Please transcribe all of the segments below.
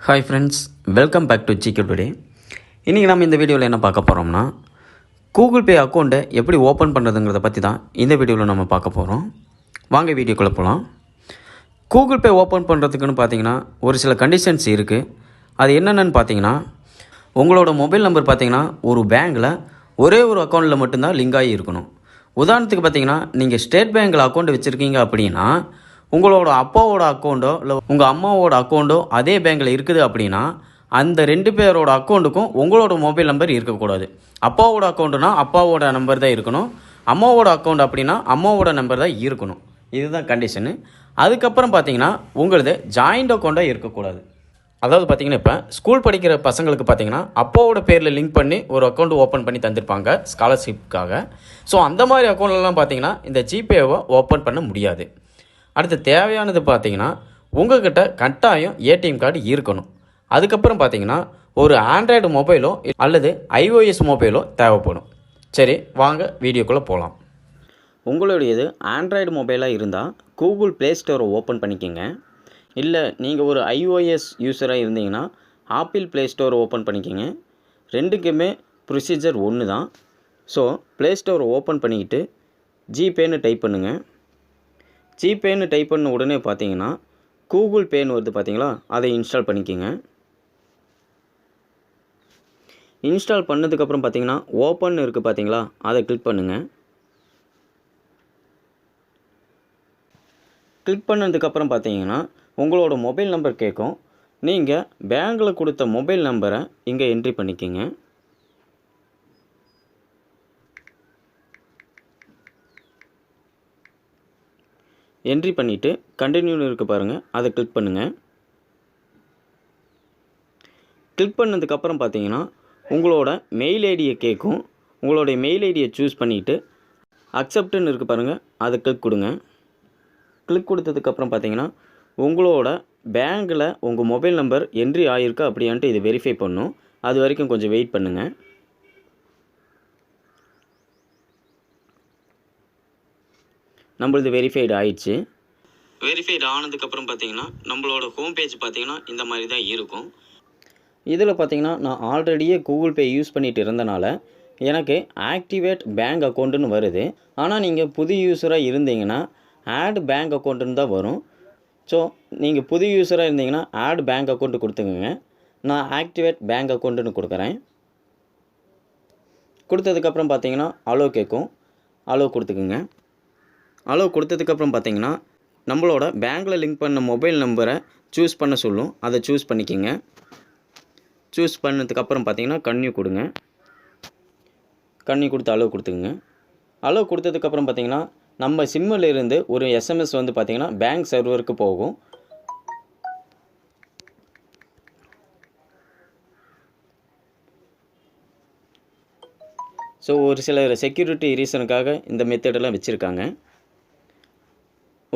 Hi friends, welcome back to Gpay. இன்றைக்கி நம்ம இந்த வீடியோவில் என்ன பார்க்க போகிறோம்னா, கூகுள் பே அக்கௌண்ட்டை எப்படி ஓப்பன் பண்ணுறதுங்கிறத பற்றி தான் இந்த வீடியோவில் நம்ம பார்க்க போகிறோம். வாங்க வீடியோக்குள்ளே போகலாம். கூகுள் பே ஓப்பன் பண்ணுறதுக்குன்னு பார்த்தீங்கன்னா ஒரு சில கண்டிஷன்ஸ் இருக்குது. அது என்னென்னு பார்த்தீங்கன்னா, உங்களோட மொபைல் நம்பர் பார்த்தீங்கன்னா ஒரு பேங்க்கில் ஒரே ஒரு அக்கௌண்ட்டில் மட்டும்தான் லிங்க் ஆகி இருக்கணும். உதாரணத்துக்கு பார்த்தீங்கன்னா, நீங்கள் ஸ்டேட் பேங்க்கில் அக்கௌண்ட் வச்சுருக்கீங்க அப்படின்னா, உங்களோட அப்பாவோட அக்கௌண்ட்டோ இல்லை உங்கள் அம்மாவோட அக்கௌண்ட்டோ அதே பேங்க்கில் இருக்குது அப்படின்னா, அந்த 2 பேரோட அக்கௌண்ட்டுக்கும் உங்களோட மொபைல் நம்பர் இருக்கக்கூடாது. அப்பாவோட அக்கௌண்ட்டுனா அப்பாவோட நம்பர் தான் இருக்கணும். அம்மாவோட அக்கௌண்ட் அப்படின்னா அம்மாவோட நம்பர் தான் இருக்கணும். இதுதான் கண்டிஷனு. அதுக்கப்புறம் பார்த்தீங்கன்னா, உங்களது ஜாயிண்ட் அக்கௌண்ட்டாக இருக்கக்கூடாது. அதாவது பார்த்தீங்கன்னா, இப்போ ஸ்கூல் படிக்கிற பசங்களுக்கு பார்த்தீங்கன்னா, அப்பாவோட பேரில் லிங்க் பண்ணி ஒரு அக்கௌண்ட் ஓப்பன் பண்ணி தந்திருப்பாங்க ஸ்காலர்ஷிப்புக்காக. ஸோ அந்த மாதிரி அக்கௌண்ட்லலாம் பார்த்தீங்கன்னா இந்த ஜிபேவை ஓப்பன் பண்ண முடியாது. அடுத்து தேவையானது பார்த்தீங்கன்னா, உங்கள்கிட்ட கட்டாயம் ஏடிஎம் கார்டு இருக்கணும். அதுக்கப்புறம் பார்த்தீங்கன்னா, ஒரு ஆண்ட்ராய்டு மொபைலோ அல்லது iOS மொபைலோ தேவைப்படும். சரி, வாங்க வீடியோக்குள்ளே போகலாம். உங்களுடையது ஆண்ட்ராய்டு மொபைலாக இருந்தால் கூகுள் ப்ளே ஸ்டோரை ஓப்பன் பண்ணிக்கோங்க. இல்லை நீங்கள் ஒரு iOS யூஸராக இருந்தீங்கன்னா ஆப்பிள் ப்ளே ஸ்டோரை ஓப்பன் பண்ணிக்கோங்க. ரெண்டுக்குமே ப்ரொசீஜர் ஒன்று தான். ஸோ ப்ளே ஸ்டோரை ஓப்பன் பண்ணிக்கிட்டு ஜிபேன்னு டைப் பண்ணுங்கள். ஜிபேன்னு டைப் பண்ண உடனே பார்த்தீங்கன்னா கூகுள் பேன்னு வருது பார்த்தீங்களா, அதை இன்ஸ்டால் பண்ணிக்கோங்க. இன்ஸ்டால் பண்ணதுக்கப்புறம் பார்த்தீங்கன்னா ஓப்பன் இருக்குது பார்த்தீங்களா, அதை கிளிக் பண்ணுங்கள். கிளிக் பண்ணதுக்கப்புறம் பார்த்தீங்கன்னா உங்களோட மொபைல் நம்பர் கேட்கும். நீங்கள் பேங்க்கில் கொடுத்த மொபைல் நம்பரை இங்கே என்ட்ரி பண்ணிக்கோங்க. என்ட்ரி பண்ணிவிட்டு கண்டினியூன்னு இருக்குது பாருங்கள், அதை கிளிக் பண்ணுங்கள். கிளிக் பண்ணதுக்கப்புறம் பார்த்தீங்கன்னா உங்களோட மெயில் ஐடியை கேட்கும். உங்களுடைய மெயில் ஐடியை சூஸ் பண்ணிவிட்டு அக்செப்ட்டுன்னு இருக்குது பாருங்கள், அதை கிளிக் கொடுங்க. கிளிக் கொடுத்ததுக்கப்புறம் பார்த்தீங்கன்னா உங்களோட பேங்க்கில் உங்கள் மொபைல் நம்பர் என்ட்ரி ஆகிருக்கா அப்படின்ட்டு இது வெரிஃபை பண்ணும். அது வரைக்கும் கொஞ்சம் வெயிட் பண்ணுங்கள். நம்மளது வெரிஃபைடு ஆயிடுச்சு. வெரிஃபைடு ஆனதுக்கப்புறம் பார்த்தீங்கன்னா நம்மளோட ஹோம் பேஜ் பார்த்தீங்கன்னா இந்த மாதிரி தான் இருக்கும். இதில் பார்த்தீங்கன்னா நான் ஆல்ரெடியே கூகுள் பே யூஸ் பண்ணிகிட்டு இருந்தனால எனக்கு ஆக்டிவேட் பேங்க் அக்கௌண்ட்டுன்னு வருது. ஆனால் நீங்கள் புது யூஸராக இருந்தீங்கன்னா ஆட் பேங்க் அக்கௌண்ட்டுன்னு தான் வரும். ஸோ நீங்கள் புது யூஸராக இருந்தீங்கன்னா ஆட் பேங்க் அக்கௌண்ட்டு கொடுத்துக்குங்க. நான் ஆக்டிவேட் பேங்க் அக்கௌண்ட்டுன்னு கொடுக்குறேன். கொடுத்ததுக்கப்புறம் பார்த்தீங்கன்னா அலோ கேட்கும். அலோ கொடுத்துக்குங்க. அலோ கொடுத்ததுக்கப்புறம் பார்த்தீங்கன்னா நம்மளோட பேங்க்கில் லிங்க் பண்ண மொபைல் நம்பரை சூஸ் பண்ண சொல்லும். அதை சூஸ் பண்ணிக்கோங்க. சூஸ் பண்ணதுக்கப்புறம் பார்த்தீங்கன்னா கன்னியூ கொடுங்க. கன்னியூ கொடுத்து அலோ கொடுத்துக்குங்க. அலோ கொடுத்ததுக்கப்புறம் பார்த்தீங்கன்னா நம்ம சிம்மில் இருந்து ஒரு எஸ்எம்எஸ் வந்து பார்த்தீங்கன்னா பேங்க் சர்வருக்கு போகும். ஸோ ஒரு சில செக்யூரிட்டி ரீசனுக்காக இந்த மெத்தடெல்லாம் வச்சுருக்காங்க.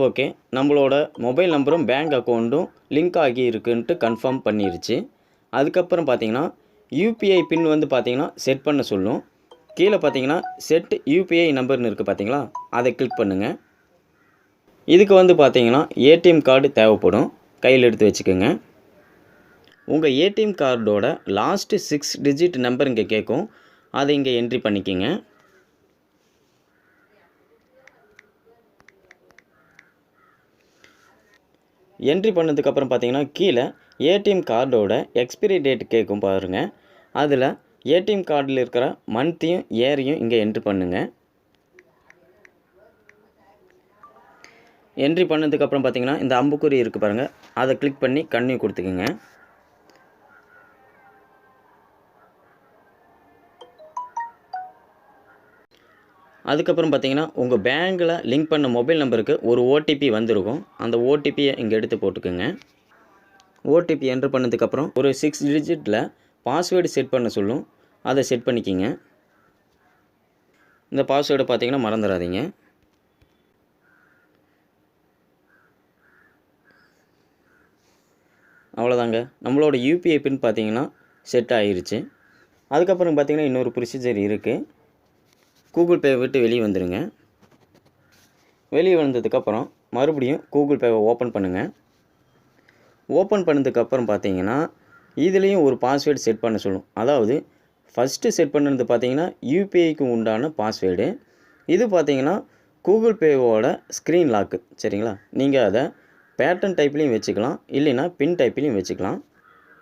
ஓகே, நம்மளோட மொபைல் நம்பரும் பேங்க் அக்கௌண்ட்டும் லிங்க் ஆகி இருக்குன்ட்டு கன்ஃபார்ம் பண்ணிருச்சு. அதுக்கப்புறம் பார்த்தீங்கன்னா யூபிஐ பின் வந்து பார்த்தீங்கன்னா செட் பண்ண சொல்லும். கீழே பார்த்தீங்கன்னா செட் யூபிஐ நம்பர்னு இருக்குது பார்த்தீங்களா, அதை கிளிக் பண்ணுங்கள். இதுக்கு வந்து பார்த்தீங்கன்னா ஏடிஎம் கார்டு தேவைப்படும். கையில் எடுத்து வச்சுக்கோங்க. உங்கள் ஏடிஎம் கார்டோட லாஸ்ட்டு 6 டிஜிட் நம்பர் இங்கே கேட்கும். அதை இங்கே என்ட்ரி பண்ணிக்கோங்க. என்ட்ரி பண்ணதுக்கப்புறம் பார்த்தீங்கன்னா கீழே ஏடிஎம் கார்டோட எக்ஸ்பிரி டேட் கேட்கும் பாருங்கள். அதில் ஏடிஎம் கார்டில் இருக்கிற மந்த்தையும் இயரையும் இங்கே என்ட்ரி பண்ணுங்கள். என்ட்ரி பண்ணதுக்கப்புறம் பார்த்தீங்கன்னா இந்த அம்புக்குறி இருக்குது பாருங்கள், அதை கிளிக் பண்ணி கன்னியூ கொடுத்துக்குங்க. அதுக்கப்புறம் பார்த்தீங்கன்னா உங்கள் பேங்க்கில் லிங்க் பண்ண மொபைல் நம்பருக்கு ஒரு ஓடிபி வந்திருக்கும். அந்த ஓடிபியை இங்கே எடுத்து போட்டுக்குங்க. ஓடிபி என்ட்ரு பண்ணதுக்கப்புறம் ஒரு 6 டிஜிட்டில் பாஸ்வேர்டு செட் பண்ண சொல்லும். அதை செட் பண்ணிக்கிங்க. இந்த பாஸ்வேர்டை பார்த்தீங்கன்னா மறந்துடாதீங்க. அவ்வளோதாங்க, நம்மளோட யூபிஐ பின் பார்த்தீங்கன்னா செட் ஆகிருச்சு. அதுக்கப்புறம் பார்த்தீங்கன்னா இன்னொரு ப்ரொசீஜர் இருக்குது. கூகுள் பே விட்டு வெளியே வந்துடுங்க. வெளியே வந்ததுக்கப்புறம் மறுபடியும் கூகுள் பேவை ஓப்பன் பண்ணுங்கள். ஓப்பன் பண்ணதுக்கப்புறம் பார்த்தீங்கன்னா இதுலேயும் ஒரு பாஸ்வேர்டு செட் பண்ண சொல்லும். அதாவது ஃபஸ்ட்டு செட் பண்ணது பார்த்தீங்கன்னா யூபிஐக்கு உண்டான பாஸ்வேர்டு. இது பார்த்தீங்கன்னா கூகுள் பேவோட ஸ்க்ரீன் லாக்கு. சரிங்களா? நீங்கள் அதை பேட்டர்ன் டைப்லேயும் வச்சுக்கலாம், இல்லைன்னா பின் டைப்லேயும் வச்சுக்கலாம்.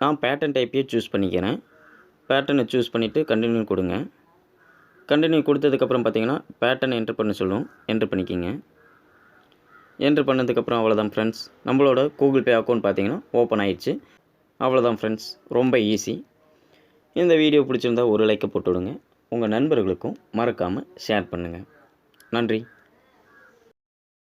நான் பேட்டர்ன் டைப்பையே சூஸ் பண்ணிக்கிறேன். பேட்டர்னை சூஸ் பண்ணிவிட்டு கண்டினியூ கொடுங்க. கண்டினியூ கொடுத்ததுக்கப்புறம் பார்த்தீங்கன்னா பேட்டர்ன் என்ட்ரு பண்ண சொல்லும். என்ட்ரு பண்ணிக்கிங்க. என்ட்ரு பண்ணதுக்கப்புறம் அவ்வளோதான் ஃப்ரெண்ட்ஸ். நம்மளோட கூகுள் பே அக்கௌண்ட் பார்த்தீங்கன்னா ஓப்பன் ஆயிடுச்சு. அவ்வளோதான் ஃப்ரெண்ட்ஸ். ரொம்ப ஈஸி. இந்த வீடியோ பிடிச்சிருந்தா ஒரு லைக்கை போட்டு விடுங்க. உங்கள் நண்பர்களுக்கும் மறக்காமல் ஷேர் பண்ணுங்கள். நன்றி.